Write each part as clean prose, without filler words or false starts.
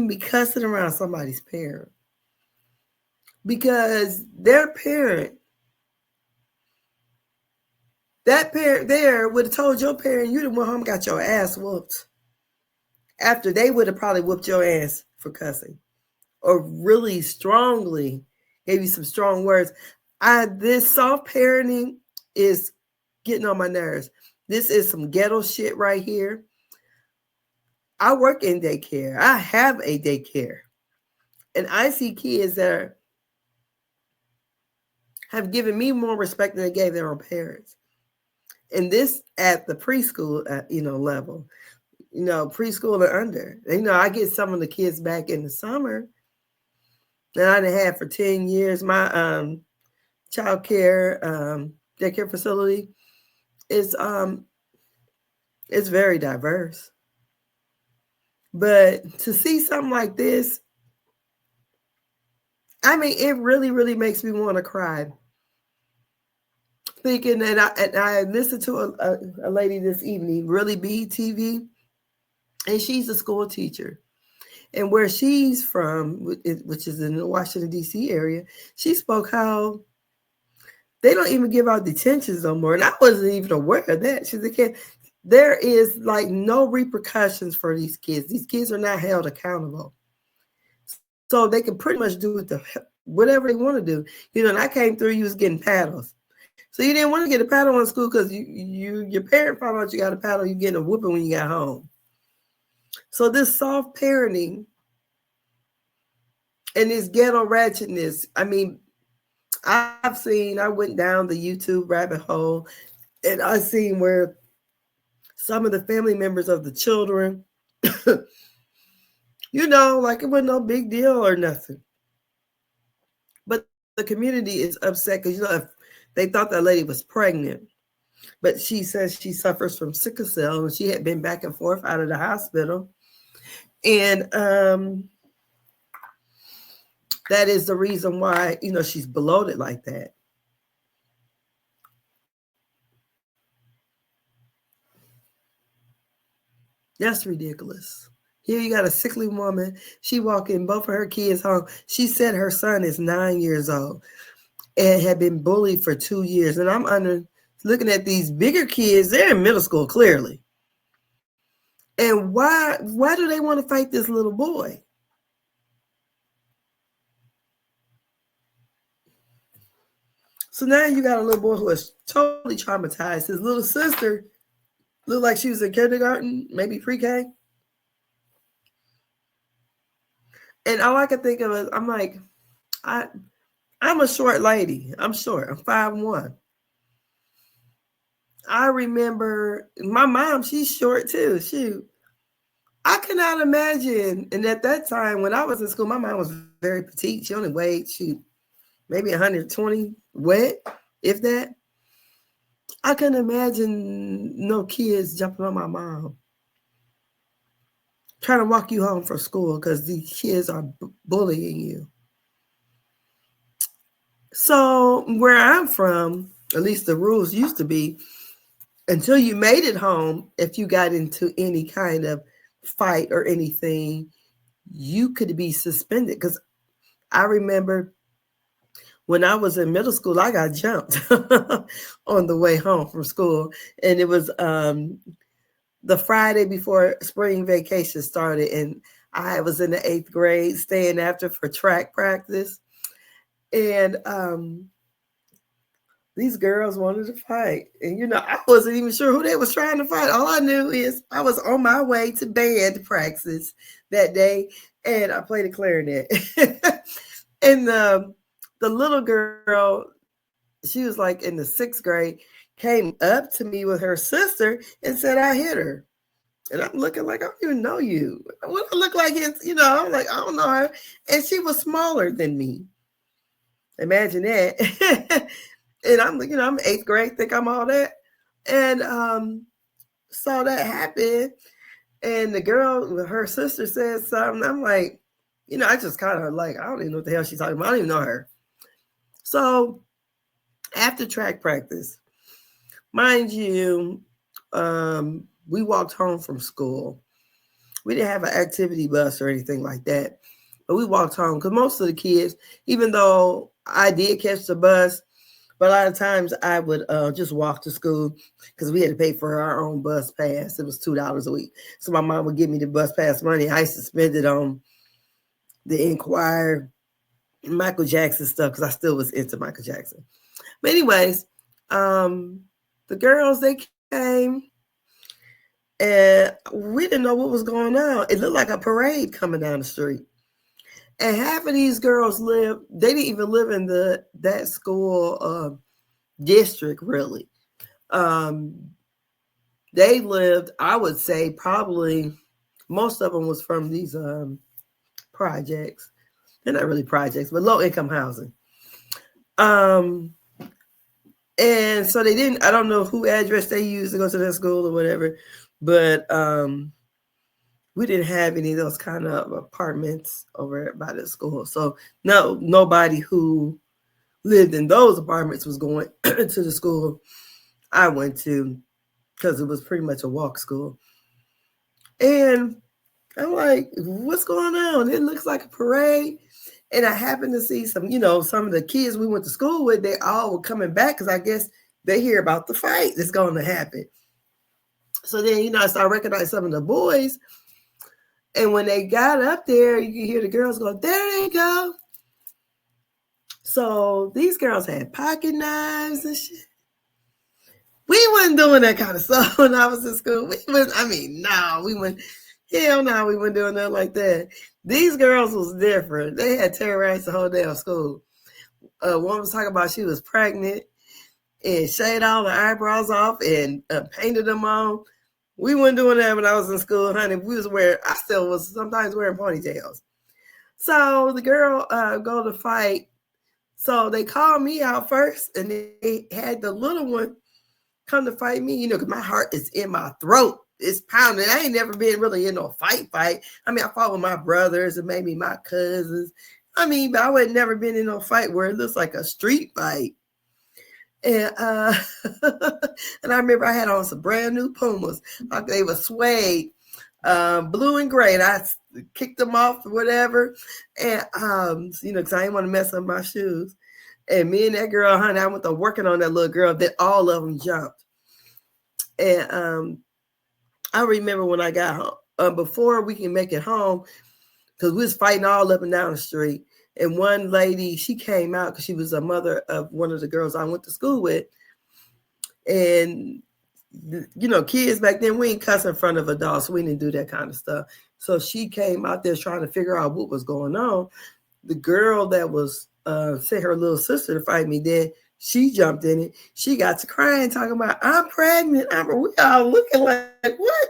be cussing around somebody's parent because their parent, that parent there would have told your parent you done went home and got your ass whooped after they would have probably whooped your ass for cussing or really strongly gave you some strong words. This soft parenting is getting on my nerves. This is some ghetto shit right here. I work in daycare. I have a daycare. And I see kids that have given me more respect than they gave their own parents. And this at the preschool, level, preschool and under. I get some of the kids back in the summer that I had for 10 years. My child care daycare facility is it's very diverse. But to see something like this, I mean, it really, really makes me want to cry. Thinking that I listened to a lady this evening, Really Be TV, and she's a school teacher. And where she's from, which is in the Washington, D.C. area, she spoke how they don't even give out detentions no more. And I wasn't even aware of that. She said, there is like no repercussions for these kids. These kids are not held accountable. So they can pretty much do whatever they want to do. And I came through, you was getting paddles. So you didn't want to get a paddle in school because your parent found out you got a paddle, you getting a whooping when you got home. So this soft parenting and this ghetto ratchetness, I mean, I went down the YouTube rabbit hole and I seen where some of the family members of the children, like it wasn't no big deal or nothing. But the community is upset because, if they thought that lady was pregnant, but she says she suffers from sickle cell and she had been back and forth out of the hospital. And that is the reason why, she's bloated like that. That's ridiculous. Here you got a sickly woman. She walking both of her kids home. She said her son is 9 years old and had been bullied for 2 years. And I'm looking at these bigger kids. They're in middle school, clearly. And why do they want to fight this little boy? So now you got a little boy who is totally traumatized. His little sister looked like she was in kindergarten, maybe pre-K. And all I could think of is, I'm like, I'm a short lady. I'm short. I'm 5'1". I remember my mom, she's short too. Shoot. I cannot imagine. And at that time, when I was in school, my mom was very petite. She only weighed, maybe 120 wet, if that. I couldn't imagine no kids jumping on my mom, trying to walk you home from school because these kids are bullying you. So where I'm from, at least the rules used to be, until you made it home, if you got into any kind of fight or anything, you could be suspended. Because I remember when I was in middle school, I got jumped on the way home from school. And it was the Friday before spring vacation started. And I was in the 8th grade staying after for track practice. And these girls wanted to fight. And, I wasn't even sure who they was trying to fight. All I knew is I was on my way to band practice that day. And I played a clarinet. And the little girl, she was like in the 6th grade, came up to me with her sister and said I hit her. And I'm looking like, I don't even know you. What I look like is, I'm like, I don't know her. And she was smaller than me. Imagine that. And I'm, I'm 8th grade, think I'm all that. And saw that happen. And the girl, her sister said something. I'm like, I just kind of like, I don't even know what the hell she's talking about. I don't even know her. So after track practice, mind you, we walked home from school. We didn't have an activity bus or anything like that. But we walked home because most of the kids, even though I did catch the bus, but a lot of times I would just walk to school because we had to pay for our own bus pass. It was $2 a week. So my mom would give me the bus pass money. I used to spend it on the Inquirer, Michael Jackson stuff because I still was into Michael Jackson. But anyways, the girls, they came and we didn't know what was going on. It looked like a parade coming down the street. And half of these girls they didn't even live in that school district, really. They lived, I would say, probably most of them was from these projects. They're not really projects, but low income housing. And so they didn't, I don't know who address they used to go to that school or whatever, but we didn't have any of those kind of apartments over by the school. So nobody who lived in those apartments was going to the school I went to because it was pretty much a walk school. And I'm like, what's going on? It looks like a parade. And I happened to see some of the kids we went to school with, they all were coming back because I guess they hear about the fight that's going to happen. So then, I started recognizing some of the boys. And when they got up there, you could hear the girls go, there they go. So these girls had pocket knives and shit. We wasn't doing that kind of stuff when I was in school. We went, hell no, we weren't doing that like that. These girls was different. They had terrorized the whole damn school. One was talking about she was pregnant and shaved all the eyebrows off and painted them on. We weren't doing that when I was in school, honey. I still was sometimes wearing ponytails. So the girl go to fight. So they called me out first, and they had the little one come to fight me, because my heart is in my throat. It's pounding. I ain't never been really in no fight. I fought with my brothers and maybe my cousins. But I would never been in no fight where it looks like a street fight. And and I remember I had on some brand new Pumas. They were suede, blue and gray. And I kicked them off or whatever. And because I didn't want to mess up my shoes. And me and that girl, honey, I went to working on that little girl that all of them jumped. And I remember when I got home, before we can make it home, because we was fighting all up and down the street. And one lady, she came out because she was a mother of one of the girls I went to school with. And, kids back then, we ain't cuss in front of adults. So we didn't do that kind of stuff. So she came out there trying to figure out what was going on. The girl that was sent her little sister to fight me, then she jumped in it. She got to crying, talking about, I'm pregnant. We all looking like, what?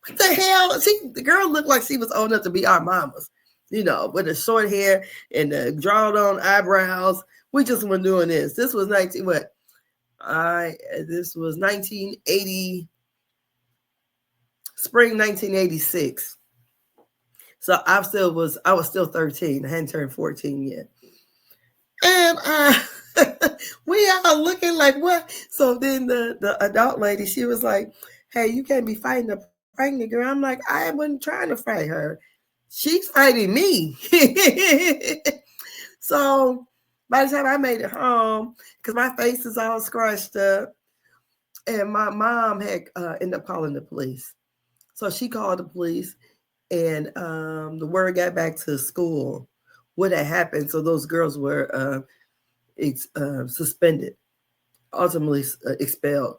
What the hell? The girl looked like she was old enough to be our mamas, with the short hair and the drawn on eyebrows. We just weren't doing this. This was 1980, spring 1986. So I was still 13. I hadn't turned 14 yet. And we all looking like, what? So then the adult lady, she was like, hey, you can't be fighting a pregnant girl. I'm like, I wasn't trying to fight her. She's fighting me. So by the time I made it home, because my face is all scratched up, and my mom had ended up calling the police. So she called the police, and the word got back to school what had happened. So those girls were suspended, ultimately expelled.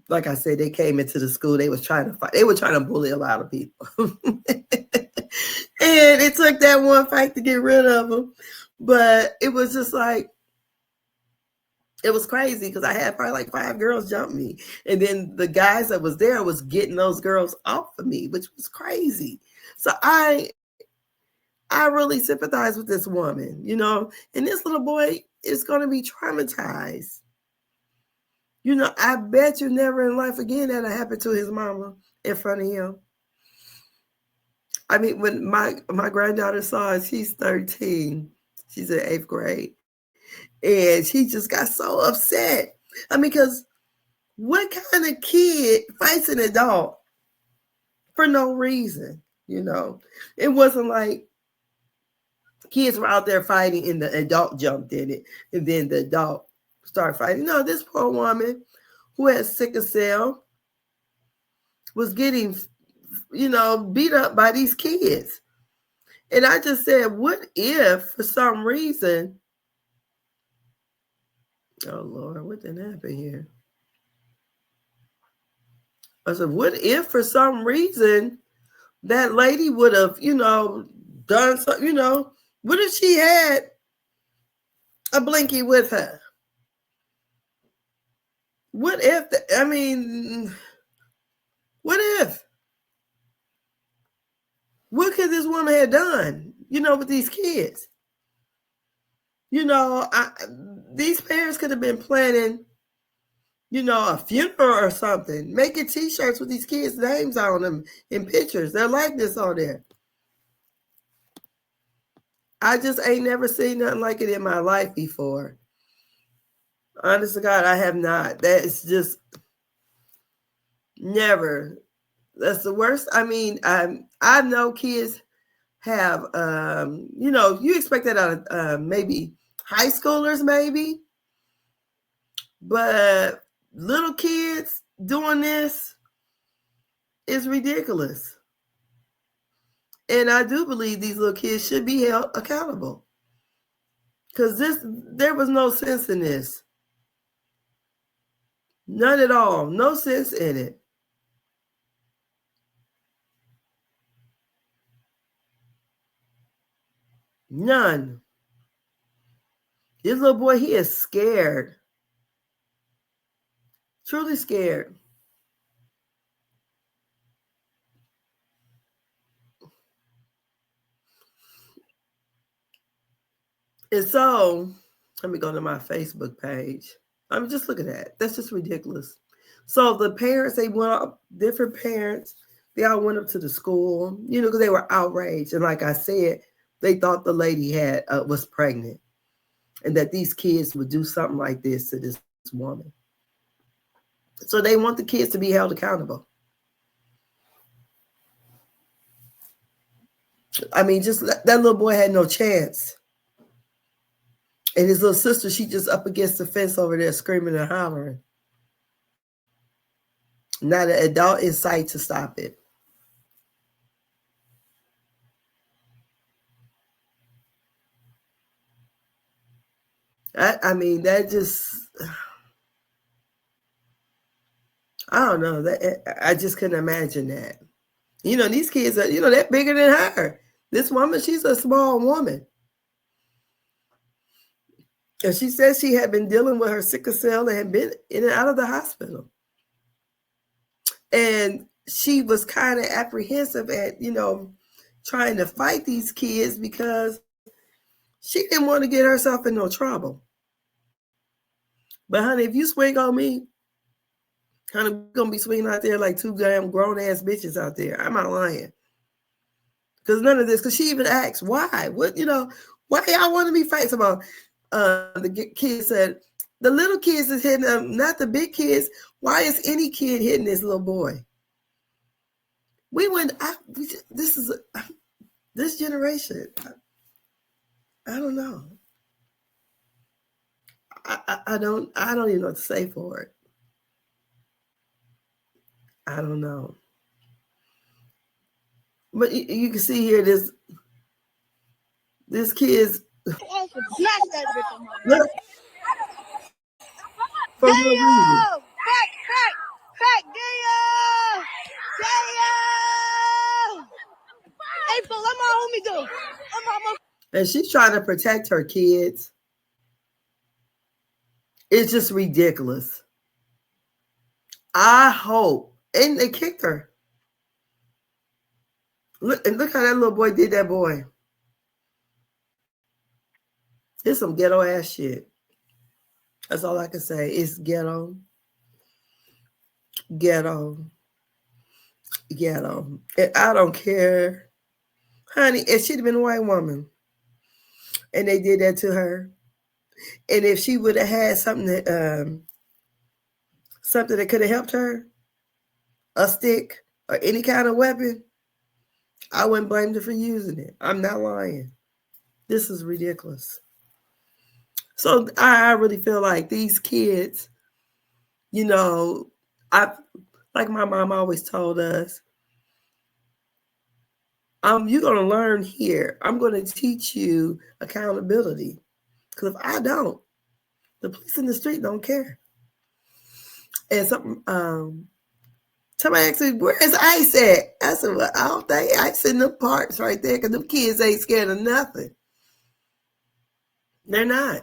Like I said, they came into the school. They was trying to fight. They were trying to bully a lot of people. And it took that one fight to get rid of them. But it was just like, it was crazy because I had probably like 5 girls jump me. And then the guys that was there was getting those girls off of me, which was crazy. So I really sympathize with this woman, and this little boy is going to be traumatized. I bet you never in life again that'll happen to his mama in front of him. When my granddaughter saw it, she's 13. She's in 8th grade. And she just got so upset. Because what kind of kid fights an adult for no reason. It wasn't like kids were out there fighting and the adult jumped in it and then the adult started fighting. No, this poor woman who had sickle cell was getting, beat up by these kids. And I just said, what if for some reason, oh Lord, what didn't happen here? I said, what if for some reason that lady would have, done something, what if she had a blinky with her? What if, what if? What could this woman have done, with these kids? These parents could have been planning, a funeral or something, making T-shirts with these kids' names on them and pictures, their likeness on there. I just ain't never seen nothing like it in my life before. Honest to God, I have not. That's just never. That's the worst. I know kids have, you expect that out of maybe high schoolers, maybe. But little kids doing this is ridiculous. And I do believe these little kids should be held accountable. Because there was no sense in this. None at all. No sense in it. None. This little boy, he is scared. Truly scared. And so, let me go to my Facebook page. Just look at that. That's just ridiculous. So the parents, they went up, different parents, they all went up to the school, because they were outraged. And like I said, they thought the lady was pregnant and that these kids would do something like this to this woman. So they want the kids to be held accountable. Just that little boy had no chance. And his little sister, she just up against the fence over there screaming and hollering. Not an adult in sight to stop it. That just, I don't know. I just couldn't imagine that. These kids are, they're bigger than her. This woman, she's a small woman. And she said she had been dealing with her sickle cell and had been in and out of the hospital. And she was kind of apprehensive at, trying to fight these kids because she didn't want to get herself in no trouble. But honey, if you swing on me, honey, we're going to be swinging out there like two damn grown-ass bitches out there. I'm not lying. Because none of this, because she even asked, why? What, why y'all want to be fighting about? The kids said, the little kids is hitting them, not the big kids. Why is any kid hitting this little boy? This generation, I don't know. I don't even know what to say for it. I don't know. But you can see here this kid's smash that bitch on my look, for no reason. Crack, damn! Hey, fool, let my homie go. And she's trying to protect her kids. It's just ridiculous. I hope. And they kicked her. Look how that little boy did that boy. It's some ghetto ass shit. That's all I can say. It's ghetto. Ghetto. Ghetto. And I don't care. Honey, if she'd have been a white woman and they did that to her, and if she would have had something that could have helped her, a stick, or any kind of weapon, I wouldn't blame them for using it. I'm not lying. This is ridiculous. So I really feel like these kids, you know, I like my mom always told us, you're gonna learn here. I'm gonna teach you accountability. Because if I don't, the police in the street don't care. And somebody asked me, where is ICE at? I said, well, I don't think ICE in the parks right there because them kids ain't scared of nothing. They're not.